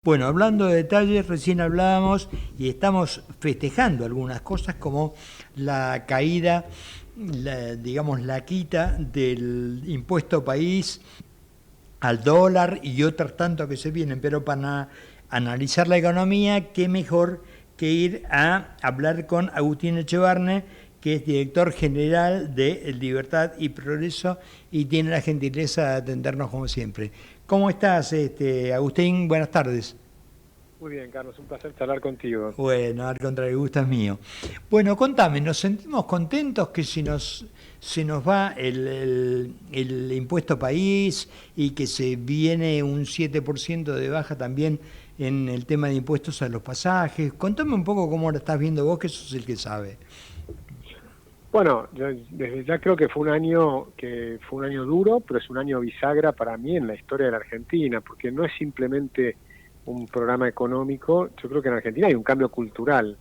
Bueno, hablando de detalles, recién hablábamos y estamos festejando algunas cosas como la caída, digamos, la quita del impuesto país al dólar y otras tantas que se vienen, pero para analizar la economía, qué mejor que ir a hablar con Agustín Echevarne, que es director general de Libertad y Progreso y tiene la gentileza de atendernos como siempre. ¿Cómo estás, Agustín? Buenas tardes. Muy bien, Carlos, un placer charlar contigo. Bueno, al contrario, el gusto es mío. Bueno, contame, ¿nos sentimos contentos que si se nos va el impuesto país y que se viene un 7% de baja también en el tema de impuestos a los pasajes? Contame un poco cómo lo estás viendo vos, que sos el que sabe. Bueno, yo desde ya creo que fue un año duro, pero es un año bisagra para mí en la historia de la Argentina, porque no es simplemente un programa económico. Yo creo que en Argentina hay un cambio cultural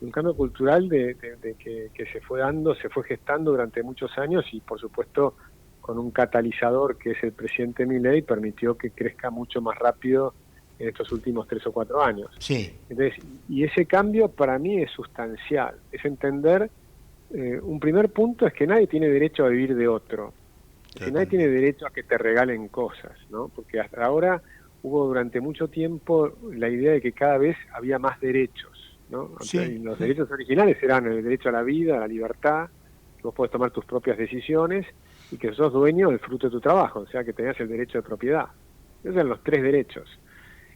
que se fue dando, se fue gestando durante muchos años y por supuesto con un catalizador que es el presidente Milei permitió que crezca mucho más rápido en estos últimos 3 o 4 años. Sí, Entonces, y ese cambio para mí es sustancial, es entender. Un primer punto es que nadie tiene derecho a vivir de otro, es decir, nadie tiene totalmente. derecho a que te regalen cosas, ¿no? Porque hasta ahora hubo durante mucho tiempo la idea de que cada vez había más derechos, ¿no? Y Sí, los sí. derechos originales eran el derecho a la vida, a la libertad, que vos podés tomar tus propias decisiones y que sos dueño del fruto de tu trabajo, o sea, que tenías el derecho de propiedad. Esos eran los tres derechos,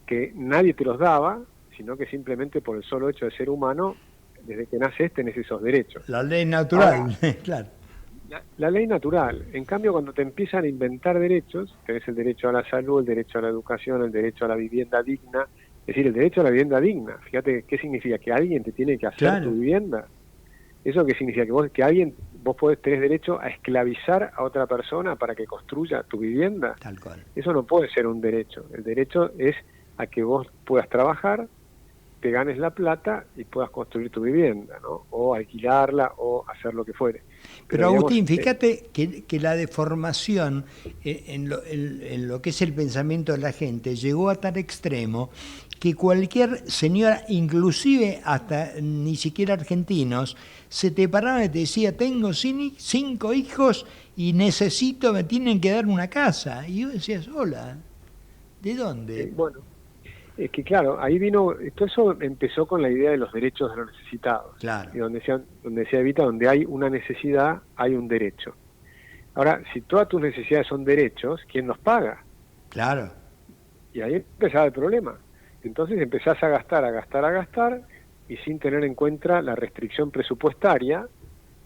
que nadie te los daba, sino que simplemente por el solo hecho de ser humano, desde que naces tenés esos derechos. La ley Ahora, natural, claro. la ley natural, en cambio, cuando te empiezan a inventar derechos, tenés el derecho a la salud, el derecho a la educación, el derecho a la vivienda digna, es decir, el derecho a la vivienda digna. Fíjate qué significa, que alguien te tiene que hacer tu Claro, vivienda. ¿Eso qué significa? Vos tenés derecho a esclavizar a otra persona para que construya tu vivienda. tal cual. Eso no puede ser un derecho. El derecho es a que vos puedas trabajar, te ganes la plata y puedas construir tu vivienda, ¿no? O alquilarla o hacer lo que fuere. Pero Pero digamos, Agustín, fíjate que la deformación en lo que es el pensamiento de la gente llegó a tal extremo que cualquier señora, inclusive hasta ni siquiera argentinos, se te paraba y te decía, tengo 5 hijos y necesito, me tienen que dar una casa. Y yo decías, hola, ¿de dónde? bueno, es que claro, ahí vino, todo eso empezó con la idea de los derechos de los necesitados, Claro, y donde decía Evita, donde hay una necesidad, hay un derecho. Ahora, si todas tus necesidades son derechos, ¿quién los paga? claro. Y ahí empezaba el problema. Entonces empezás a gastar, a gastar, a gastar, y sin tener en cuenta la restricción presupuestaria,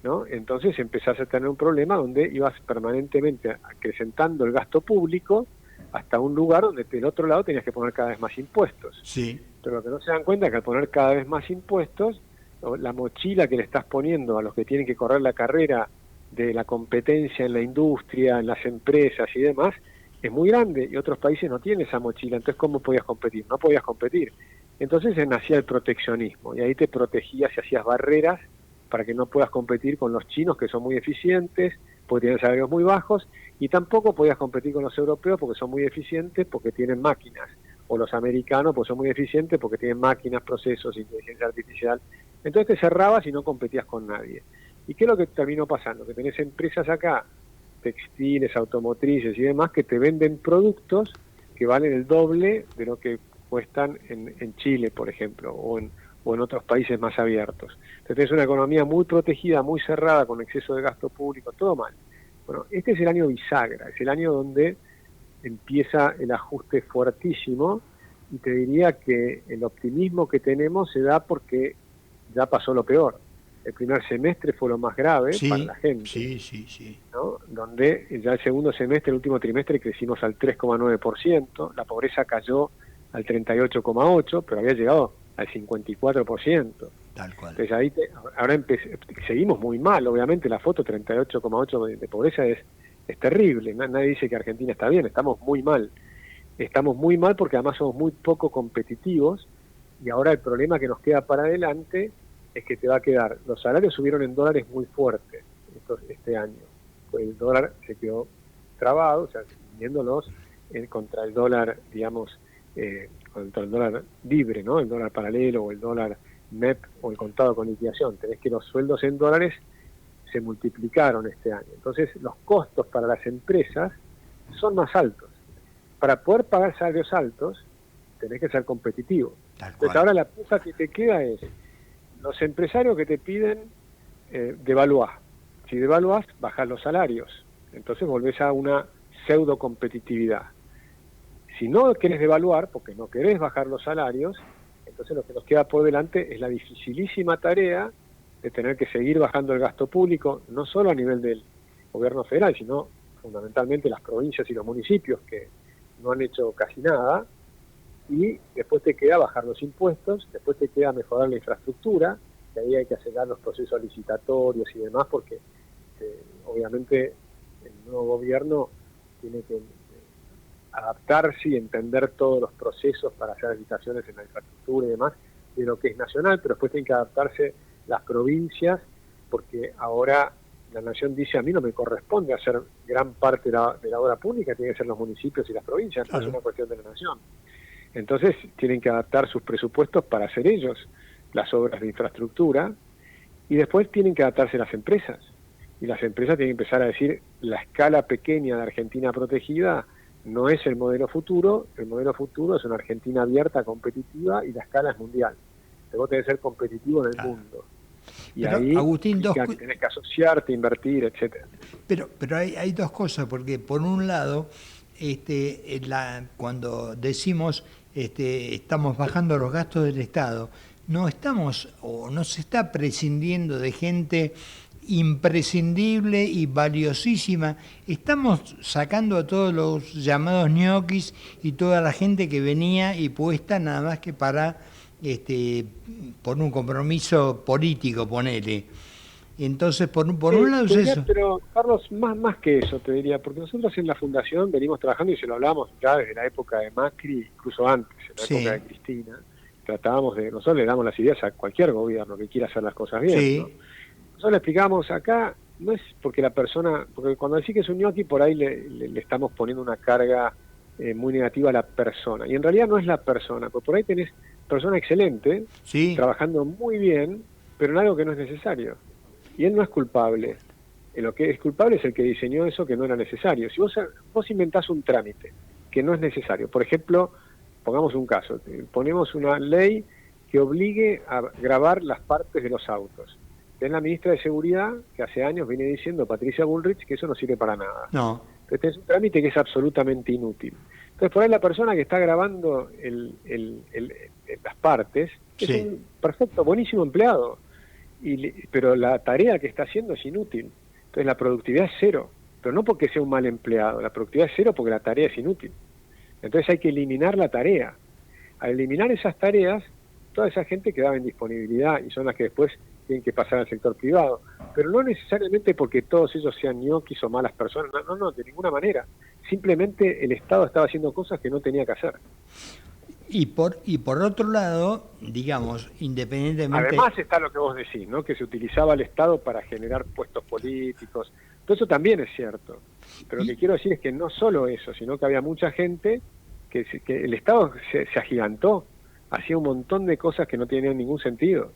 ¿no? Entonces empezás a tener un problema donde ibas permanentemente acrecentando el gasto público hasta un lugar donde del otro lado tenías que poner cada vez más impuestos. Sí, Pero lo que no se dan cuenta es que al poner cada vez más impuestos, la mochila que le estás poniendo a los que tienen que correr la carrera de la competencia en la industria, en las empresas y demás, es muy grande y otros países no tienen esa mochila. Entonces, ¿cómo podías competir? No podías competir. Entonces nacía el proteccionismo y ahí te protegías y hacías barreras para que no puedas competir con los chinos, que son muy eficientes, porque tienen salarios muy bajos, y tampoco podías competir con los europeos porque son muy eficientes, porque tienen máquinas, o los americanos pues son muy eficientes porque tienen máquinas, procesos, inteligencia artificial. Entonces te cerrabas y no competías con nadie. ¿Y qué es lo que terminó pasando? Que tenés empresas acá, textiles, automotrices y demás, que te venden productos que valen el doble de lo que cuestan en Chile, por ejemplo, o en otros países más abiertos. Entonces es una economía muy protegida, muy cerrada, con exceso de gasto público, todo mal. Bueno, este es el año bisagra, es el año donde empieza el ajuste fuertísimo y te diría que el optimismo que tenemos se da porque ya pasó lo peor. El primer semestre fue lo más grave para la sí, gente, sí, sí, sí. ¿no? Donde ya el segundo semestre, el último trimestre, crecimos al 3,9%, la pobreza cayó al 38,8%, pero había llegado al 54%. Tal cual. Entonces ahí ahora seguimos muy mal, obviamente la foto 38,8 de pobreza es terrible, nadie dice que Argentina está bien, estamos muy mal porque además somos muy poco competitivos y ahora el problema que nos queda para adelante es que te va a quedar, los salarios subieron en dólares muy fuertes este año, pues el dólar se quedó trabado, o sea, viéndonos contra el dólar, digamos, con el dólar libre, ¿no? El dólar paralelo o el dólar MEP o el contado con liquidación. Tenés que los sueldos en dólares se multiplicaron este año. Entonces los costos para las empresas son más altos. Para poder pagar salarios altos, tenés que ser competitivo. Entonces ahora la puja que te queda es los empresarios que te piden devaluar. Si devaluás, bajás los salarios. Entonces volvés a una pseudo competitividad. Si no querés devaluar, porque no querés bajar los salarios, entonces lo que nos queda por delante es la dificilísima tarea de tener que seguir bajando el gasto público, no solo a nivel del gobierno federal, sino fundamentalmente las provincias y los municipios que no han hecho casi nada, y después te queda bajar los impuestos, después te queda mejorar la infraestructura, que ahí hay que acelerar los procesos licitatorios y demás, porque obviamente el nuevo gobierno tiene que adaptarse y entender todos los procesos para hacer licitaciones en la infraestructura y demás, de lo que es nacional, pero después tienen que adaptarse las provincias, porque ahora la nación dice, a mí no me corresponde hacer gran parte de la obra pública, tienen que ser los municipios y las provincias, no es una cuestión de la nación. Entonces tienen que adaptar sus presupuestos para hacer ellos las obras de infraestructura, y después tienen que adaptarse las empresas, y las empresas tienen que empezar a decir, la escala pequeña de Argentina protegida no es el modelo futuro es una Argentina abierta, competitiva, y la escala es mundial. Entonces vos tenés que ser competitivo en el mundo. Y pero, ahí Agustín, tenés que asociarte, invertir, etcétera. Pero hay dos cosas, porque por un lado, cuando decimos estamos bajando los gastos del Estado, no estamos o no se está prescindiendo de gente imprescindible y valiosísima. Estamos sacando a todos los llamados ñoquis y toda la gente que venía y puesta nada más que para por un compromiso político, ponele. Entonces, por un lado es eso. Pero, Carlos, más que eso te diría, porque nosotros en la Fundación venimos trabajando, y se lo hablamos ya desde la época de Macri, incluso antes, en la época de Cristina, nosotros le damos las ideas a cualquier gobierno que quiera hacer las cosas bien, ¿no? Nosotros le explicamos acá, no es porque la persona, porque cuando decís que es un ñoqui, por ahí le estamos poniendo una carga muy negativa a la persona, y en realidad no es la persona, porque por ahí tenés persona excelente, trabajando muy bien, pero en algo que no es necesario. Y él no es culpable. Lo que es culpable es el que diseñó eso que no era necesario. Si vos inventás un trámite que no es necesario, por ejemplo, pongamos un caso, ponemos una ley que obligue a grabar las partes de los autos. Es la ministra de Seguridad, que hace años viene diciendo, Patricia Bullrich, que eso no sirve para nada. No. Entonces es un trámite que es absolutamente inútil. Entonces por ahí la persona que está grabando las partes es un perfecto, buenísimo empleado, pero la tarea que está haciendo es inútil. Entonces la productividad es cero, pero no porque sea un mal empleado, la productividad es cero porque la tarea es inútil. Entonces hay que eliminar la tarea. Al eliminar esas tareas, toda esa gente quedaba en disponibilidad y son las que después tienen que pasar al sector privado, pero no necesariamente porque todos ellos sean ñoquis o malas personas, no, de ninguna manera. Simplemente el Estado estaba haciendo cosas que no tenía que hacer. Y por otro lado, digamos, independientemente... Además está lo que vos decís, ¿no? Que se utilizaba el Estado para generar puestos políticos. Todo eso también es cierto. Pero lo que quiero decir es que no solo eso, sino que había mucha gente que el Estado se agigantó, hacía un montón de cosas que no tenían ningún sentido.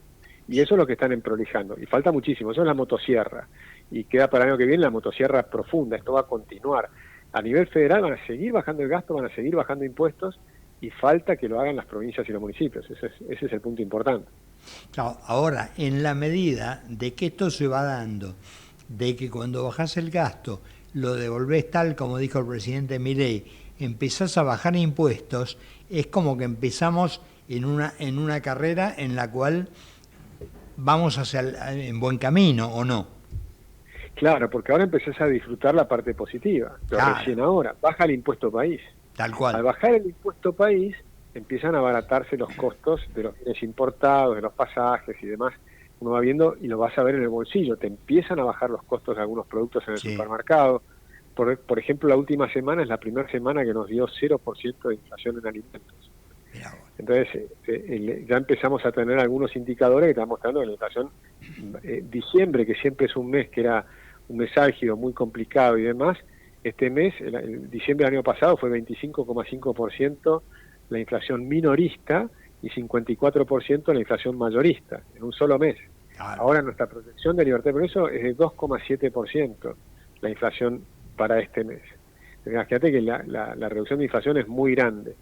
Y eso es lo que están emprolijando. Y falta muchísimo. Eso es la motosierra. Y queda para el año que viene la motosierra profunda. Esto va a continuar. A nivel federal van a seguir bajando el gasto, van a seguir bajando impuestos, y falta que lo hagan las provincias y los municipios. Ese es el punto importante. Claro, ahora, en la medida de que esto se va dando, de que cuando bajás el gasto lo devolvés tal como dijo el presidente Milei, empezás a bajar impuestos, es como que empezamos en una carrera en la cual vamos en buen camino, ¿o no? Claro, porque ahora empezás a disfrutar la parte positiva, pero recién ahora, baja el impuesto país. Tal cual. Al bajar el impuesto país, empiezan a abaratarse los costos de los bienes importados, de los pasajes y demás. Uno va viendo y lo vas a ver en el bolsillo. Te empiezan a bajar los costos de algunos productos en el supermercado. Por ejemplo, la última semana es la primera semana que nos dio 0% de inflación en alimentos. Entonces, ya empezamos a tener algunos indicadores que están mostrando que la inflación, diciembre, que siempre es un mes que era un mes álgido, muy complicado y demás, este mes, el diciembre del año pasado, fue 25,5% la inflación minorista y 54% la inflación mayorista, en un solo mes. Claro. Ahora nuestra proyección de libertad de progreso es de 2,7% la inflación para este mes. Fíjate que la reducción de inflación es muy grande,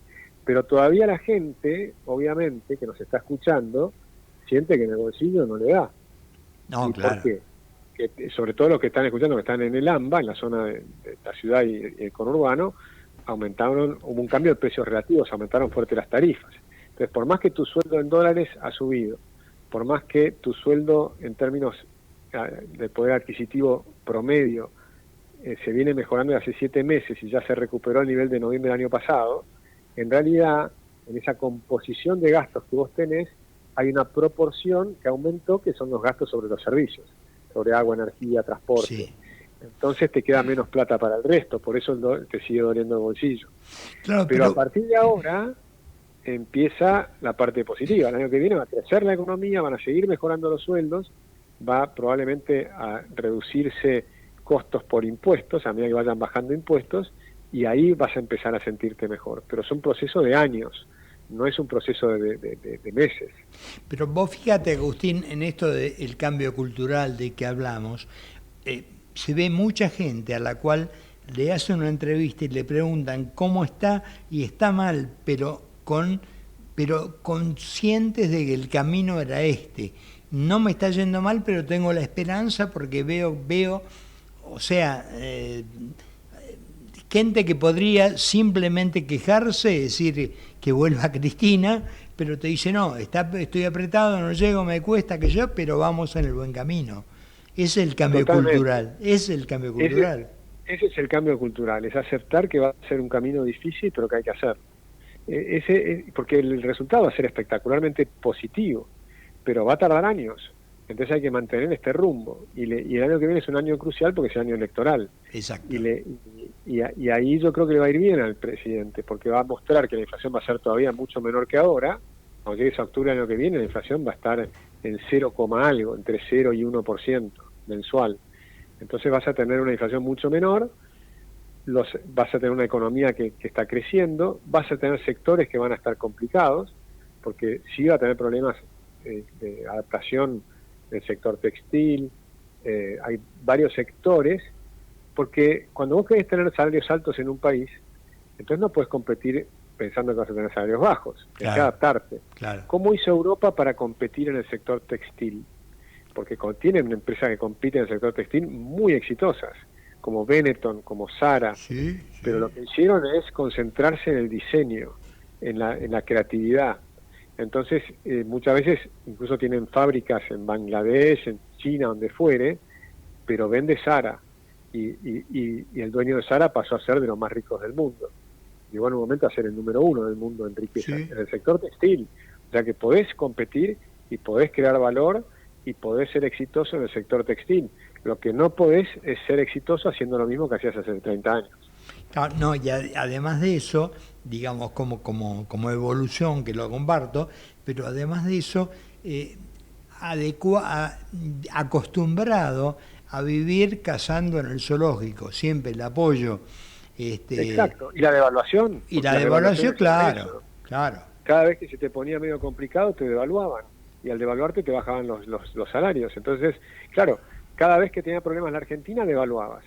pero todavía la gente, obviamente, que nos está escuchando, siente que en el bolsillo no le da. No, ¿Y claro. por qué? Que, sobre todo los que están escuchando, que están en el AMBA, en la zona de la ciudad y el conurbano, hubo un cambio de precios relativos, aumentaron fuerte las tarifas. Entonces, por más que tu sueldo en dólares ha subido, por más que tu sueldo en términos de poder adquisitivo promedio se viene mejorando desde hace 7 meses y ya se recuperó el nivel de noviembre del año pasado, en realidad, en esa composición de gastos que vos tenés, hay una proporción que aumentó, que son los gastos sobre los servicios, sobre agua, energía, transporte. Sí. Entonces te queda menos plata para el resto, por eso te sigue doliendo el bolsillo. Claro, Pero a partir de ahora empieza la parte positiva. El año que viene va a crecer la economía, van a seguir mejorando los sueldos, va probablemente a reducirse costos por impuestos, a medida que vayan bajando impuestos, y ahí vas a empezar a sentirte mejor. Pero es un proceso de años, no es un proceso de meses. Pero vos fíjate, Agustín, en esto del cambio cultural de que hablamos, se ve mucha gente a la cual le hacen una entrevista y le preguntan cómo está, y está mal, pero conscientes de que el camino era este. No me está yendo mal, pero tengo la esperanza porque veo, o sea, gente que podría simplemente quejarse, decir que vuelva Cristina, pero te dice, no, estoy apretado, no llego, me cuesta, que yo, pero vamos en el buen camino. Ese es el cambio cultural, es el cambio cultural. Ese es el cambio cultural, es aceptar que va a ser un camino difícil, pero que hay que hacer. Porque el resultado va a ser espectacularmente positivo, pero va a tardar años. Entonces hay que mantener este rumbo. Y el año que viene es un año crucial porque es el año electoral. Exacto. Y ahí yo creo que le va a ir bien al presidente, porque va a mostrar que la inflación va a ser todavía mucho menor que ahora. Cuando llegue a octubre del año que viene, la inflación va a estar en 0, algo, entre 0 y 1% mensual. Entonces vas a tener una inflación mucho menor, vas a tener una economía que está creciendo, vas a tener sectores que van a estar complicados, porque sí va a tener problemas de adaptación del sector textil, hay varios sectores, porque cuando vos querés tener salarios altos en un país, entonces no puedes competir pensando que vas a tener salarios bajos, tienes que adaptarte. Claro. ¿Cómo hizo Europa para competir en el sector textil? Porque tienen empresas que compiten en el sector textil muy exitosas, como Benetton, como Zara, pero lo que hicieron es concentrarse en el diseño, en la creatividad. Entonces, muchas veces incluso tienen fábricas en Bangladesh, en China, donde fuere, pero vende Zara, y el dueño de Zara pasó a ser de los más ricos del mundo. Llegó en un momento a ser el número 1 del mundo en riqueza, en el sector textil. O sea que podés competir y podés crear valor y podés ser exitoso en el sector textil. Lo que no podés es ser exitoso haciendo lo mismo que hacías hace 30 años. No, y además de eso, digamos, como evolución, que lo comparto, pero además de eso, acostumbrado a vivir cazando en el zoológico, siempre el apoyo. Exacto, y la devaluación. Y la devaluación, claro. Cada vez que se te ponía medio complicado, te devaluaban, y al devaluarte te bajaban los salarios. Entonces, claro, cada vez que tenía problemas la Argentina, devaluabas.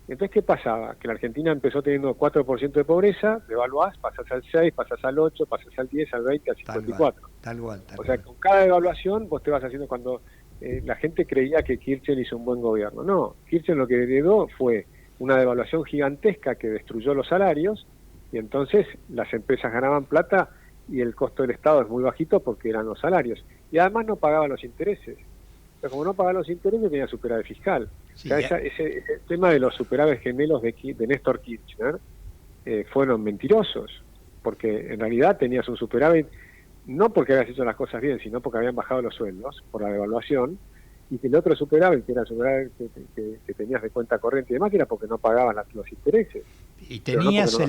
Entonces, ¿qué pasaba? Que la Argentina empezó teniendo 4% de pobreza, devaluás, pasás al 6, pasás al 8, pasás al 10, al 20, al 54. Tal cual. O sea, con cada devaluación vos te vas haciendo cuando la gente creía que Kirchner hizo un buen gobierno. No, Kirchner lo que heredó fue una devaluación gigantesca que destruyó los salarios, y entonces las empresas ganaban plata y el costo del Estado es muy bajito porque eran los salarios. Y además no pagaban los intereses. Pero como no pagaban los intereses, tenía superávit fiscal. Sí, o sea, ese tema de los superávit gemelos de Néstor Kirchner fueron mentirosos, porque en realidad tenías un superávit no porque habías hecho las cosas bien, sino porque habían bajado los sueldos por la devaluación, y que el otro superávit, que era el superávit que tenías de cuenta corriente y demás, que era porque no pagaban los intereses. Y tenías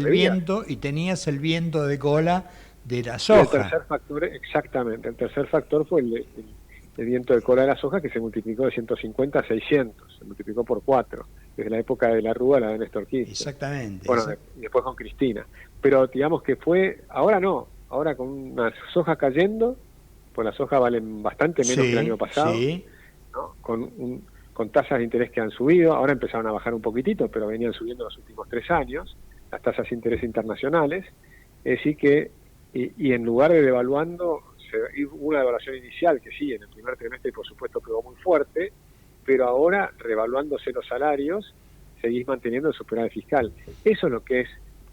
el viento de cola de la soja. El tercer factor, exactamente, el tercer factor fue el viento de cola de la soja, que se multiplicó de 150 a 600, se multiplicó por 4, desde la época de la Rúa a la de Néstor Kirchner. Exactamente. Bueno, y después con Cristina. Pero digamos que ahora no, ahora con una soja cayendo, pues las sojas valen bastante menos que el año pasado, sí. ¿no? Con tasas de interés que han subido, ahora empezaron a bajar un poquitito, pero venían subiendo los últimos 3 años, las tasas de interés internacionales, es decir que, y en lugar de devaluando, hubo una devaluación inicial que sí, en el primer trimestre por supuesto pegó muy fuerte, pero ahora, revaluándose los salarios, seguís manteniendo el superávit fiscal. Eso es lo que es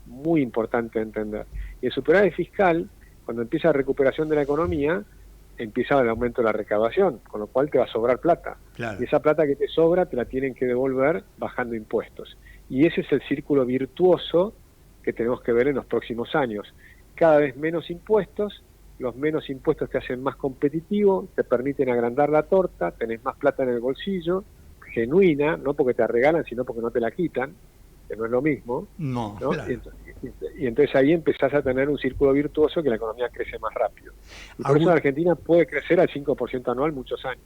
muy importante entender. Y el superávit fiscal, cuando empieza la recuperación de la economía, empieza el aumento de la recaudación, con lo cual te va a sobrar plata. Claro. Y esa plata que te sobra te la tienen que devolver bajando impuestos. Y ese es el círculo virtuoso que tenemos que ver en los próximos años. Cada vez menos impuestos, los menos impuestos te hacen más competitivo, te permiten agrandar la torta, tenés más plata en el bolsillo, genuina, no porque te regalan, sino porque no te la quitan, que no es lo mismo. No, ¿no? claro. Y entonces ahí empezás a tener un círculo virtuoso que la economía crece más rápido. Y por eso la Argentina puede crecer al 5% anual muchos años.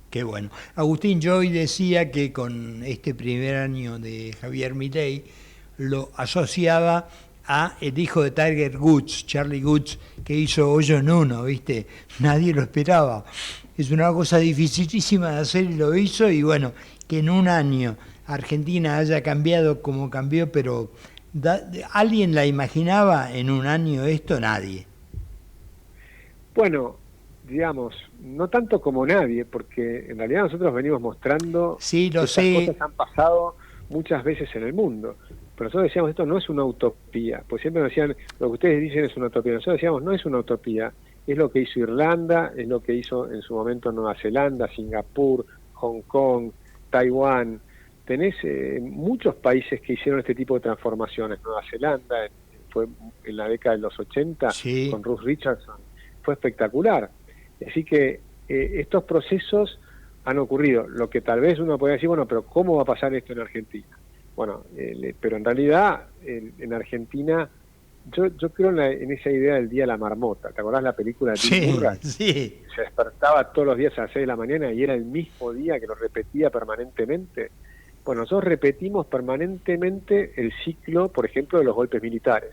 Qué bueno. Agustín, yo hoy decía que con este primer año de Javier Milei lo asociaba a el hijo de Tiger Woods, Charlie Woods, que hizo hoyo en uno, ¿viste? Nadie lo esperaba. Es una cosa dificilísima de hacer y lo hizo, y bueno, que en un año Argentina haya cambiado como cambió, pero ¿alguien la imaginaba en un año esto? Nadie. Bueno, digamos, no tanto como nadie, porque en realidad nosotros venimos mostrando sí, que estas cosas han pasado muchas veces en el mundo. Pero nosotros decíamos, esto no es una utopía, pues siempre nos decían, lo que ustedes dicen es una utopía. Nosotros decíamos, no es una utopía, es lo que hizo Irlanda, es lo que hizo en su momento Nueva Zelanda, Singapur, Hong Kong, Taiwán. Tenés muchos países que hicieron este tipo de transformaciones. Nueva Zelanda fue en la década de los 80, sí, con Ruth Richardson, fue espectacular. Así que estos procesos han ocurrido. Lo que tal vez uno podría decir, bueno, pero ¿cómo va a pasar esto en Argentina? Bueno, pero en realidad en Argentina, yo creo en esa idea del día de la marmota. ¿Te acordás la película de Bill Murray? Sí. Se despertaba todos los días a las 6 de la mañana y era el mismo día que lo repetía permanentemente. Bueno, nosotros repetimos permanentemente el ciclo, por ejemplo, de los golpes militares.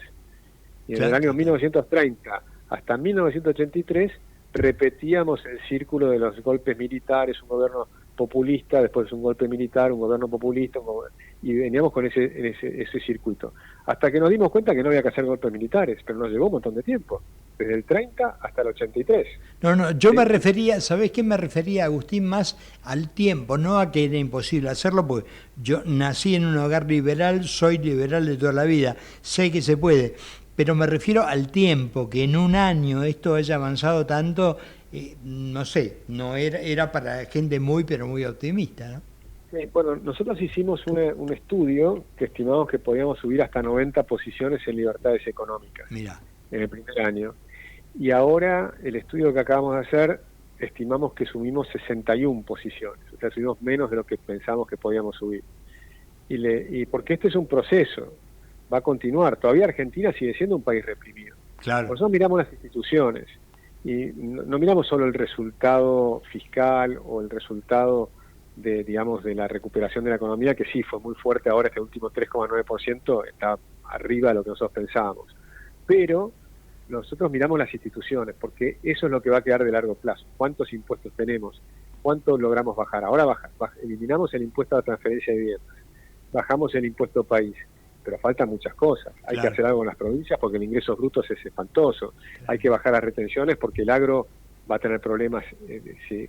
Y en el año 1930 hasta 1983 repetíamos el círculo de los golpes militares, un gobierno populista, después un golpe militar, un gobierno populista, y veníamos con ese circuito. Hasta que nos dimos cuenta que no había que hacer golpes militares, pero nos llevó un montón de tiempo, desde el 30 hasta el 83. No, yo me refería, ¿sabés qué me refería, Agustín? Más al tiempo, no a que era imposible hacerlo, porque yo nací en un hogar liberal, soy liberal de toda la vida, sé que se puede, pero me refiero al tiempo, que en un año esto haya avanzado tanto, no sé, no era para gente muy, pero muy optimista, ¿no? Sí, bueno, nosotros hicimos un estudio que estimamos que podíamos subir hasta 90 posiciones en libertades económicas. Mirá. En el primer año. Y ahora el estudio que acabamos de hacer, estimamos que subimos 61 posiciones, o sea, subimos menos de lo que pensamos que podíamos subir. Y porque este es un proceso, va a continuar. Todavía Argentina sigue siendo un país reprimido. Claro. Por eso miramos las instituciones y no miramos solo el resultado fiscal o el resultado de, digamos, de la recuperación de la economía, que sí fue muy fuerte ahora, este último 3,9% está arriba de lo que nosotros pensábamos. Pero nosotros miramos las instituciones, porque eso es lo que va a quedar de largo plazo. ¿Cuántos impuestos tenemos? ¿Cuánto logramos bajar? Ahora eliminamos el impuesto a la transferencia de viviendas, bajamos el impuesto país, pero faltan muchas cosas. Hay que hacer algo en las provincias porque el ingreso bruto es espantoso. Hay que bajar las retenciones porque el agro va a tener problemas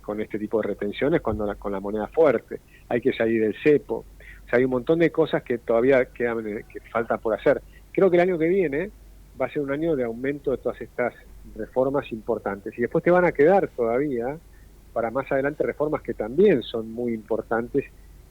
con este tipo de retenciones con la moneda fuerte. Hay que salir del cepo. O sea, hay un montón de cosas que todavía que faltan por hacer. Creo que el año que viene va a ser un año de aumento de todas estas reformas importantes. Y después te van a quedar todavía, para más adelante, reformas que también son muy importantes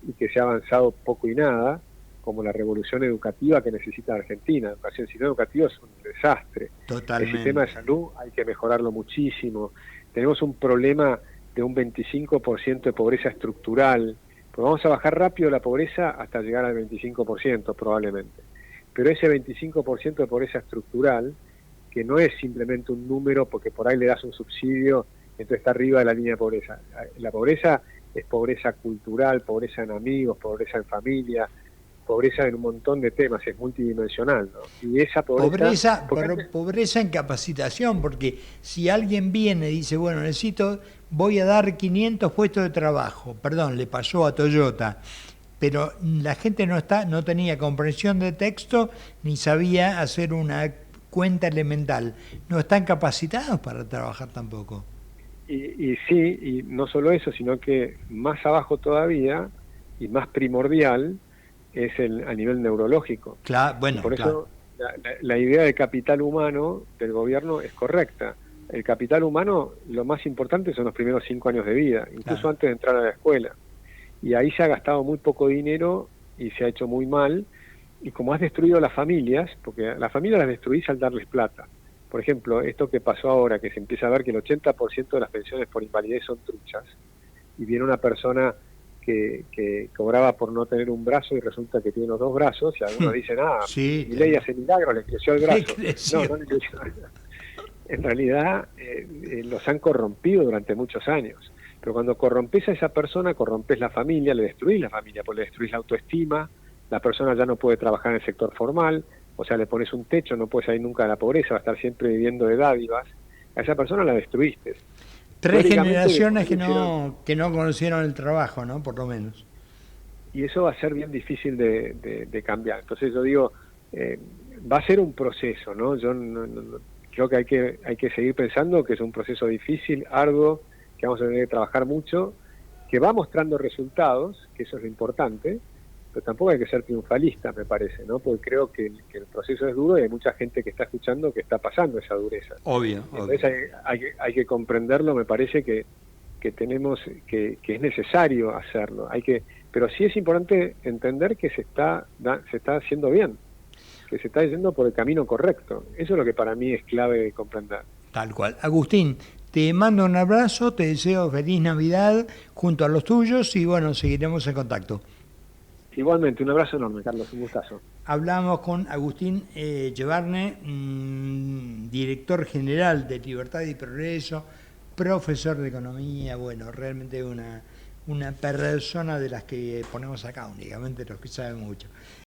y que se ha avanzado poco y nada, como la revolución educativa que necesita Argentina. La educación sin educativa es un desastre. Totalmente. El sistema de salud hay que mejorarlo muchísimo. Tenemos un problema de un 25% de pobreza estructural. Pues vamos a bajar rápido la pobreza hasta llegar al 25% probablemente. Pero ese 25% de pobreza estructural, que no es simplemente un número porque por ahí le das un subsidio, entonces está arriba de la línea de pobreza. La pobreza es pobreza cultural, pobreza en amigos, pobreza en familia, pobreza en un montón de temas, es multidimensional, ¿no? Y esa pobreza... Pobreza en capacitación, porque si alguien viene y dice, bueno, voy a dar 500 puestos de trabajo, perdón, le pasó a Toyota, pero la gente no tenía comprensión de texto ni sabía hacer una cuenta elemental. No están capacitados para trabajar tampoco. Y sí, y no solo eso, sino que más abajo todavía, y más primordial, es a nivel neurológico. Claro, bueno, y por eso la idea de capital humano del gobierno es correcta. El capital humano, lo más importante son los primeros 5 años de vida, incluso antes de entrar a la escuela. Y ahí se ha gastado muy poco dinero y se ha hecho muy mal. Y como has destruido a las familias, porque a las familias las destruís al darles plata. Por ejemplo, esto que pasó ahora, que se empieza a ver que el 80% de las pensiones por invalidez son truchas, y viene una persona que cobraba por no tener un brazo y resulta que tiene los 2 brazos, y algunos dicen, sí, mi ley hace milagro, le creció el brazo. No le creció. En realidad los han corrompido durante muchos años. Pero cuando corrompes a esa persona, corrompes la familia, le destruís la familia, porque le destruís la autoestima, la persona ya no puede trabajar en el sector formal, o sea, le pones un techo, no puede salir nunca de la pobreza, va a estar siempre viviendo de dádivas. A esa persona la destruiste. 3 generaciones que no conocieron el trabajo, ¿no? Por lo menos. Y eso va a ser bien difícil de cambiar. Entonces yo digo, va a ser un proceso, ¿no? Yo creo que hay que seguir pensando que es un proceso difícil, arduo, que vamos a tener que trabajar mucho, que va mostrando resultados, que eso es lo importante, pero tampoco hay que ser triunfalista, me parece, ¿no? Porque creo que el proceso es duro y hay mucha gente que está escuchando que está pasando esa dureza. Obvio. Entonces hay que comprenderlo, me parece que tenemos que es necesario hacerlo. Pero sí es importante entender que se está haciendo bien, que se está yendo por el camino correcto. Eso es lo que para mí es clave de comprender. Tal cual. Agustín, te mando un abrazo, te deseo feliz Navidad junto a los tuyos y bueno, seguiremos en contacto. Igualmente, un abrazo enorme, Carlos, un gustazo. Hablamos con Agustín Yevarne, director general de Libertad y Progreso, profesor de economía, bueno, realmente una persona de las que ponemos acá únicamente los que saben mucho.